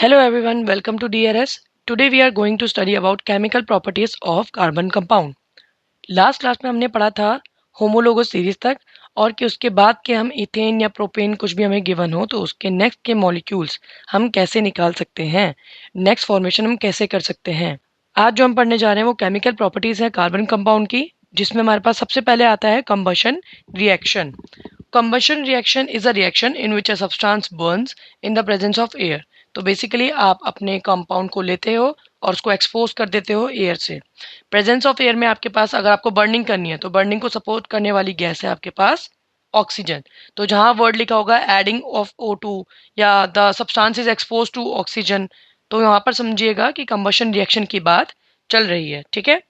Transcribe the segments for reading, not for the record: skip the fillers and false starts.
Hello everyone, welcome to DRS. Today we are going to study about chemical properties of carbon compound. Last class में हमने पढ़ा था homologous series तक और कि उसके बाद के हम इथेन या प्रोपेन कुछ भी हमें गिवन हो तो उसके नेक्स्ट के मॉलिक्यूल्स हम कैसे निकाल सकते हैं, नेक्स्ट फॉर्मेशन हम कैसे कर सकते हैं। आज जो हम पढ़ने जा रहे हैं वो केमिकल प्रॉपर्टीज है कार्बन कंपाउंड की, जिसमें हमारे पास सबसे पहले आता है combustion reaction. Combustion reaction is a reaction in which a substance burns in the presence of air. तो बेसिकली आप अपने कंपाउंड को लेते हो और उसको एक्सपोज कर देते हो एयर से। प्रेजेंस ऑफ एयर में आपके पास अगर आपको बर्निंग करनी है तो बर्निंग को सपोर्ट करने वाली गैस है आपके पास ऑक्सीजन। तो जहाँ वर्ड लिखा होगा एडिंग ऑफ O2 या the substance is expose to oxygen, तो यहाँ पर समझिएगा कि कंबशन रिएक्शन की बात चल रही है। ठीक है,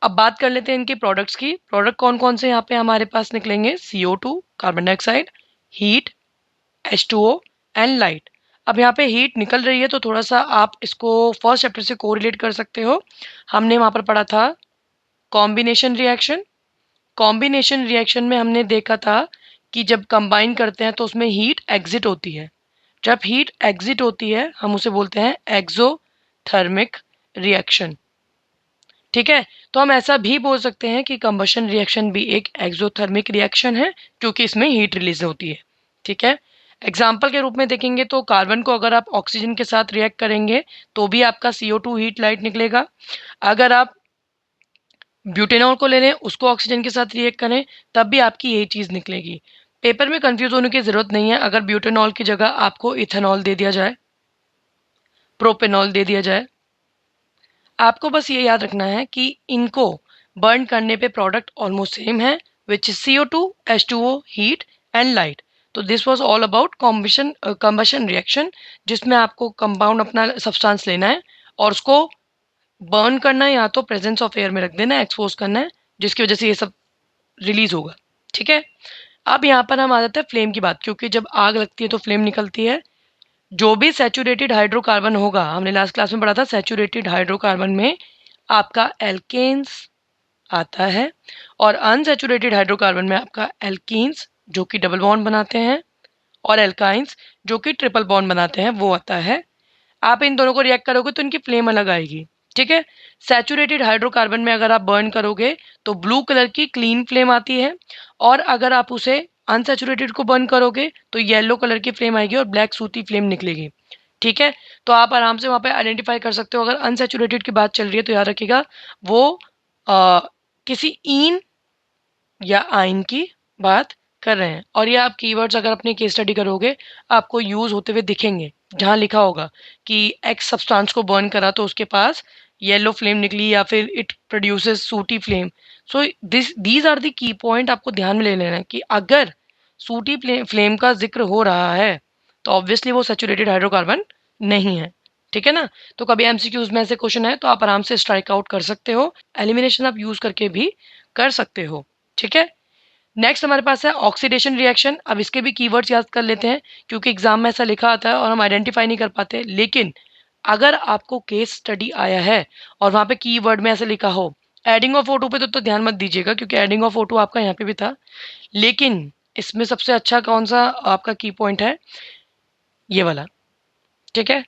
अब बात कर लेते हैं इनके प्रोडक्ट्स की। प्रोडक्ट कौन कौन से यहाँ पे हमारे पास निकलेंगे? CO2 carbon dioxide, heat, H2O and light. अब यहाँ पे हीट निकल रही है तो थोड़ा सा आप इसको फर्स्ट चैप्टर से कोरिलेट कर सकते हो। हमने वहाँ पर पढ़ा था कॉम्बिनेशन रिएक्शन। कॉम्बिनेशन रिएक्शन में हमने देखा था कि जब कंबाइन करते हैं तो उसमें हीट एग्जिट होती है। जब हीट एग्जिट होती है हम उसे बोलते हैं एक्सोथर्मिक रिएक्शन। ठीक है, तो हम ऐसा भी बोल सकते हैं कि कंबशन रिएक्शन भी एक एक्सोथर्मिक रिएक्शन है क्योंकि इसमें हीट रिलीज होती है। ठीक है, एग्जाम्पल के रूप में देखेंगे तो कार्बन को अगर आप ऑक्सीजन के साथ रिएक्ट करेंगे तो भी आपका CO2 हीट लाइट निकलेगा। अगर आप ब्यूटेनॉल को ले लें, उसको ऑक्सीजन के साथ रिएक्ट करें, तब भी आपकी यही चीज़ निकलेगी। पेपर में कंफ्यूज होने की ज़रूरत नहीं है। अगर ब्यूटेनॉल की जगह आपको इथेनॉल दे दिया जाए, प्रोपेनॉल दे दिया जाए, आपको बस ये याद रखना है कि इनको बर्न करने पे प्रोडक्ट ऑलमोस्ट सेम है, which is CO2 H2O heat and light. तो this was all about combustion reaction, जिसमें आपको कंपाउंड अपना सब्सटेंस लेना है और उसको बर्न करना है या तो प्रेजेंस ऑफ एयर में रख देना है, एक्सपोज करना है, जिसकी वजह से ये सब रिलीज होगा। ठीक है, अब यहाँ पर हम आ जाते हैं फ्लेम की बात, क्योंकि जब आग लगती है तो फ्लेम निकलती है। जो भी सैचुरेटेड हाइड्रोकार्बन होगा, हमने लास्ट क्लास में पढ़ा था सैचुरेटेड हाइड्रोकार्बन में आपका एल्केन्स आता है और अनसैचुरेटेड हाइड्रोकार्बन में आपका एल्कीन्स जो कि डबल बॉन्ड बनाते हैं और एल्काइंस जो कि ट्रिपल बॉन्ड बनाते हैं वो आता है। आप इन दोनों को रिएक्ट करोगे तो इनकी फ्लेम अलग आएगी। ठीक है, सैचुरेटेड हाइड्रोकार्बन में अगर आप बर्न करोगे तो ब्लू कलर की क्लीन फ्लेम आती है और अगर आप उसे अनसैचुरेटेड को बर्न करोगे तो येलो कलर की फ्लेम आएगी और ब्लैक सूती फ्लेम निकलेगी। ठीक है, तो आप आराम से वहाँ पे आइडेंटिफाई कर सकते हो। अगर अनसैचुरेटेड की बात चल रही है तो याद रखिएगा वो आ, किसी ईन या आयन की बात कर रहे हैं। और ये आप कीवर्ड्स अगर अपनी केस स्टडी करोगे आपको यूज होते हुए दिखेंगे, जहाँ लिखा होगा कि एक्स सब्सटेंस को बर्न करा तो उसके पास येलो फ्लेम निकली या फिर it produces sooty flame. So these are the key point आपको ध्यान में ले लेना है कि अगर सूटी फ्लेम का जिक्र हो रहा है तो ऑब्वियसली वो सैचुरेटेड हाइड्रोकार्बन नहीं है। ठीक है ना, तो कभी एमसीक्यूज में ऐसे क्वेश्चन है तो आप आराम से स्ट्राइक आउट कर सकते हो, एलिमिनेशन आप यूज करके भी कर सकते हो। ठीक है, नेक्स्ट हमारे पास है ऑक्सीडेशन रिएक्शन। अब इसके भी कीवर्ड्स याद कर लेते हैं क्योंकि एग्जाम में ऐसा लिखा आता है और हम आइडेंटिफाई नहीं कर पाते। लेकिन अगर आपको केस स्टडी आया है और वहाँ पे कीवर्ड में ऐसे लिखा हो एडिंग ऑफ O2 पे तो ध्यान मत दीजिएगा क्योंकि एडिंग ऑफ O2 आपका यहाँ पे भी था। लेकिन इसमें सबसे अच्छा कौन सा आपका की पॉइंट है? ये वाला। ठीक है,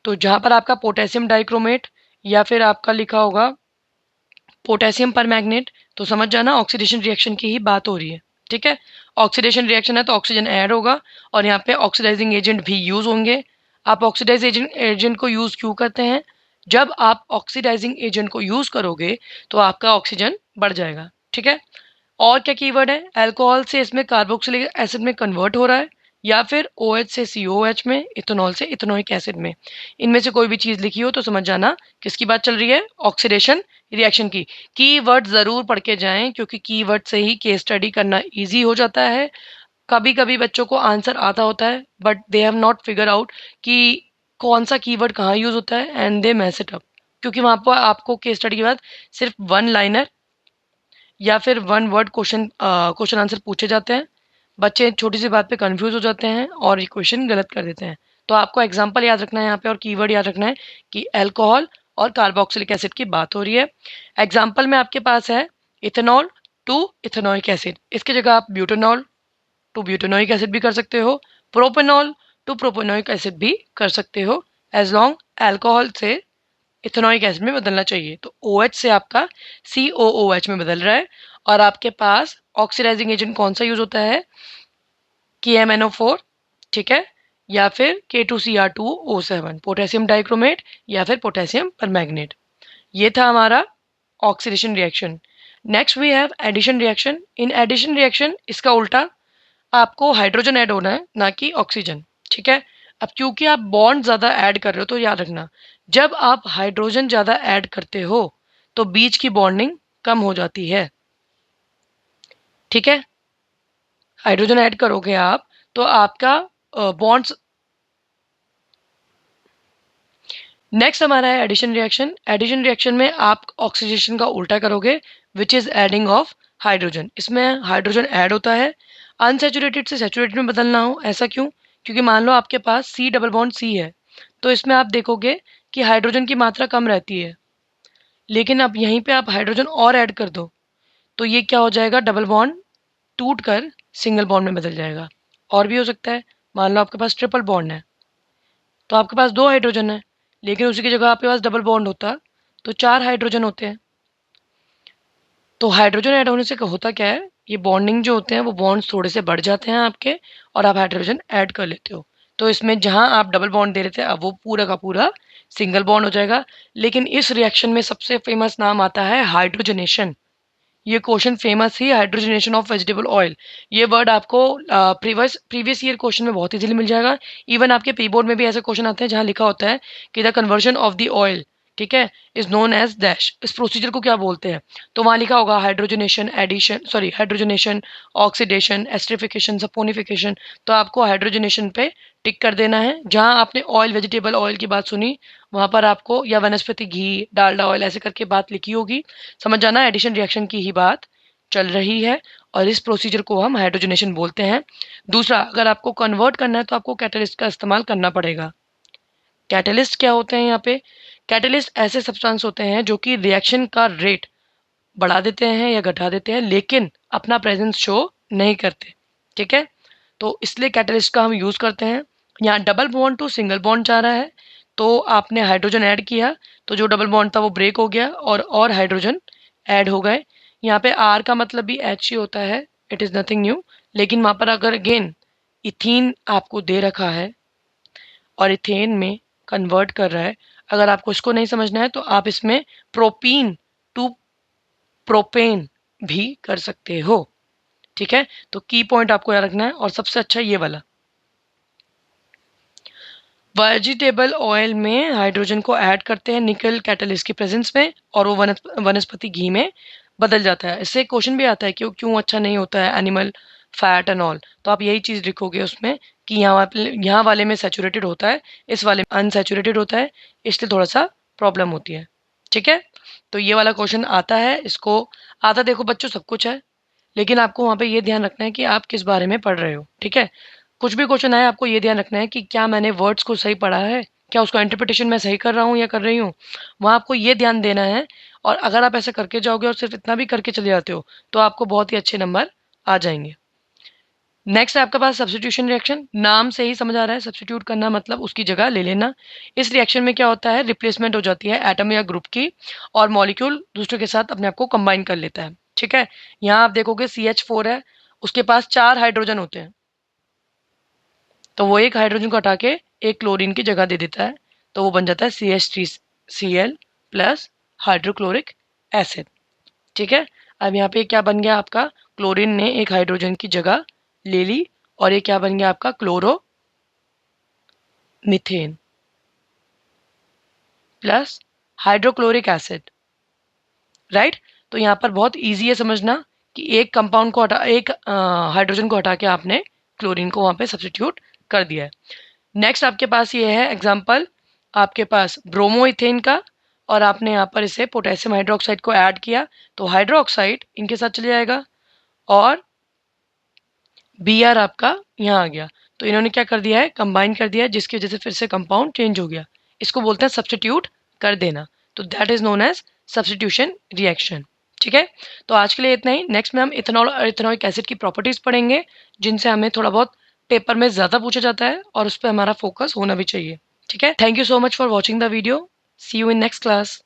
तो जहाँ पर आपका पोटेशियम डाइक्रोमेट या फिर आपका लिखा होगा पोटेशियम परमैंगनेट, तो समझ जाना ऑक्सीडेशन रिएक्शन की ही बात हो रही है। ठीक है, ऑक्सीडेशन रिएक्शन है तो ऑक्सीजन ऐड होगा और यहाँ पे ऑक्सीडाइजिंग एजेंट भी यूज होंगे। आप ऑक्सीडाइज एजेंट को यूज क्यों करते हैं? जब आप ऑक्सीडाइजिंग एजेंट को यूज करोगे तो आपका ऑक्सीजन बढ़ जाएगा। ठीक है, और क्या कीवर्ड है? अल्कोहल से इसमें कार्बोक्सिलिक एसिड में कन्वर्ट हो रहा है या फिर OH से COH में, इथेनॉल से इथेनोइक एसिड में। इनमें से कोई भी चीज़ लिखी हो तो समझ जाना किसकी बात चल रही है, ऑक्सीडेशन रिएक्शन की। कीवर्ड ज़रूर पढ़ के जाएं क्योंकि कीवर्ड से ही केस स्टडी करना ईजी हो जाता है। कभी कभी बच्चों को आंसर आता होता है but they have not figure out कि कौन सा कीवर्ड कहाँ यूज होता है and they mess it up, क्योंकि वहाँ पर आपको केस स्टडी के बाद सिर्फ वन लाइनर या फिर वन वर्ड क्वेश्चन आंसर पूछे जाते हैं। बच्चे छोटी सी बात पे कंफ्यूज हो जाते हैं और ये क्वेश्चन गलत कर देते हैं। तो आपको एग्जांपल याद रखना है यहाँ पे और कीवर्ड याद रखना है कि अल्कोहल और कार्बोक्सिलिक एसिड की बात हो रही है। एग्जाम्पल में आपके पास है इथेनॉल टू इथेनोइक एसिड, इसकी जगह आप ब्यूटेनॉल टू ब्यूटेनोइक एसिड भी कर सकते हो, प्रोपेनॉल टू प्रोपेनोइक एसिड भी कर सकते हो एज लॉन्ग अल्कोहल से इथेनॉइक एसिड में बदलना चाहिए। तो OH से आपका COOH में बदल रहा है और आपके पास ऑक्सीडाइजिंग एजेंट कौन सा यूज होता है, KMNO4, ठीक है, या फिर K2Cr2O7, पोटेशियम डाइक्रोमेट या फिर पोटेशियम परमैंगनेट। ये था हमारा oxidation reaction. Next we have addition reaction. In addition reaction इसका उल्टा, आपको हाइड्रोजन ऐड होना है ना कि ऑक्सीजन, ठीक है। अब क्योंकि आप बॉन्ड ज़्यादा ऐड कर रहे हो तो याद रखना, जब आप हाइड्रोजन ज़्यादा ऐड करते हो तो बीच की बॉन्डिंग कम हो जाती है, ठीक है। हाइड्रोजन ऐड करोगे आप तो आपका बॉन्ड्स। नेक्स्ट हमारा है एडिशन रिएक्शन। एडिशन रिएक्शन में आप ऑक्सीडेशन का उल्टा करोगे, which is adding of hydrogen. इसमें हाइड्रोजन ऐड होता है, अनसैचुरेटेड से सैचुरेटेड में बदलना हो, ऐसा क्यों? क्योंकि मान लो आपके पास C डबल बॉन्ड C है, तो इसमें आप देखोगे कि हाइड्रोजन की मात्रा कम रहती है, लेकिन अब यहीं पे आप हाइड्रोजन और ऐड कर दो तो ये क्या हो जाएगा, डबल बॉन्ड टूट कर सिंगल बॉन्ड में बदल जाएगा। और भी हो सकता है, मान लो आपके पास ट्रिपल बॉन्ड है, तो आपके पास 2 हाइड्रोजन है, लेकिन उसी की जगह आपके पास डबल बॉन्ड होता तो 4 हाइड्रोजन होते हैं। तो हाइड्रोजन ऐड होने से होता क्या है, ये बॉन्डिंग जो होते हैं वो बॉन्ड्स थोड़े से बढ़ जाते हैं आपके, और आप हाइड्रोजन ऐड कर लेते हो। तो इसमें जहाँ आप डबल बॉन्ड दे रहे थे, अब वो पूरा का पूरा सिंगल बॉन्ड हो जाएगा। लेकिन इस रिएक्शन में सबसे फेमस नाम आता है हाइड्रोजनेशन। ये question famous he, hydrogenation of vegetable oil. ये वर्ड आपको प्रीवियस प्रीवियस ईयर क्वेश्चन में बहुत इजीली मिल जाएगा। इवन आपके प्री बोर्ड में भी ऐसे क्वेश्चन आते हैं जहाँ लिखा होता है कि the conversion of the oil, ठीक है, इज नोन एज डैश। इस प्रोसीजर को क्या बोलते हैं, तो वहाँ लिखा होगा hydrogenation, addition, sorry hydrogenation, oxidation, esterification, saponification. तो आपको हाइड्रोजनेशन पे टिक कर देना है। जहाँ आपने ऑयल, वेजिटेबल ऑयल की बात सुनी, वहाँ पर आपको या वनस्पति घी, डालडा ऑयल ऐसे करके बात लिखी होगी, समझ जाना एडिशन रिएक्शन की ही बात चल रही है। और इस प्रोसीजर को हम हाइड्रोजनेशन बोलते हैं। दूसरा, अगर आपको कन्वर्ट करना है तो आपको कैटलिस्ट का इस्तेमाल करना पड़ेगा। कैटलिस्ट क्या होते हैं यहाँ पे, कैटलिस्ट ऐसे सब्सटेंस होते हैं जो कि रिएक्शन का रेट बढ़ा देते हैं या घटा देते हैं, लेकिन अपना प्रेजेंस शो नहीं करते, ठीक है। तो इसलिए कैटलिस्ट का हम यूज़ करते हैं। यहाँ double bond to single bond जा रहा है, तो आपने हाइड्रोजन ऐड किया तो जो डबल बॉन्ड था वो ब्रेक हो गया और हाइड्रोजन ऐड हो गए। यहाँ पे आर का मतलब भी एच ही होता है, इट इज़ नथिंग न्यू। लेकिन वहाँ पर अगर अगेन इथीन आपको दे रखा है और इथेन में कन्वर्ट कर रहा है, अगर आपको इसको नहीं समझना है तो आप इसमें प्रोपीन टू प्रोपेन भी कर सकते हो, ठीक है। तो की पॉइंट आपको याद रखना है। और सबसे अच्छा ये वाला, वेजिटेबल ऑयल में हाइड्रोजन को ऐड करते हैं निकल कैटलिस्ट की प्रेजेंस में, और वो वनस्पति घी में बदल जाता है। इससे क्वेश्चन भी आता है कि क्यों अच्छा नहीं होता है एनिमल फैट एंड ऑल, तो आप यही चीज़ लिखोगे उसमें कि यहाँ वाले में सैचुरेटेड होता है, इस वाले में अनसैचुरेटेड होता है, इसलिए थोड़ा सा प्रॉब्लम होती है, ठीक है। तो ये वाला क्वेश्चन आता है, इसको आता देखो बच्चों सब कुछ है, लेकिन आपको वहाँ पे ये ध्यान रखना है कि आप किस बारे में पढ़ रहे हो, ठीक है। कुछ भी क्वेश्चन आए आपको ये ध्यान रखना है कि क्या मैंने वर्ड्स को सही पढ़ा है, क्या उसका इंटरप्रिटेशन मैं सही कर रहा हूँ या कर रही हूँ, वहाँ आपको ये ध्यान देना है। और अगर आप ऐसा करके जाओगे और सिर्फ इतना भी करके चले जाते हो तो आपको बहुत ही अच्छे नंबर आ जाएंगे। नेक्स्ट है आपके पास सब्स्टिट्यूशन रिएक्शन। नाम से ही समझ आ रहा है, सब्स्टिट्यूट करना मतलब उसकी जगह ले लेना। इस रिएक्शन में क्या होता है, रिप्लेसमेंट हो जाती है एटम या ग्रुप की, और मॉलिक्यूल दूसरे के साथ अपने आप को कंबाइन कर लेता है, ठीक है। यहाँ आप देखोगे CH4 है, उसके पास 4 हाइड्रोजन होते हैं, तो वो एक हाइड्रोजन को हटा के एक क्लोरीन की जगह दे देता है, तो वो बन जाता है CH3Cl प्लस हाइड्रोक्लोरिक एसिड, ठीक है। अब यहाँ पे क्या बन गया आपका, क्लोरीन ने एक हाइड्रोजन की जगह ले ली, और ये क्या बन गया आपका, chloro methane plus hydrochloric acid, right. तो यहाँ पर बहुत इजी है समझना कि एक कंपाउंड को हटा, एक हाइड्रोजन को हटा के आपने क्लोरीन को वहाँ पे सब्स्टिट्यूट कर दिया है। नेक्स्ट आपके पास ये है एग्जाम्पल, आपके पास ब्रोमोइथेन का, और आपने यहाँ पर इसे पोटेशियम हाइड्रोक्साइड को ऐड किया, तो हाइड्रोक्साइड इनके साथ चले जाएगा और Br आपका यहाँ आ गया। तो इन्होंने क्या कर दिया है, कंबाइन कर दिया है, जिसकी वजह से फिर से कंपाउंड चेंज हो गया। इसको बोलते हैं सब्स्टिट्यूट कर देना, तो that is known as substitution reaction, ठीक है। तो आज के लिए इतना ही। नेक्स्ट में हम इथेनॉल और इथेनॉइक एसिड की प्रॉपर्टीज पढ़ेंगे, जिनसे हमें थोड़ा बहुत पेपर में ज़्यादा पूछा जाता है और उस पर हमारा फोकस होना भी चाहिए। ठीक है, thank you so much for watching the video, see you in next class.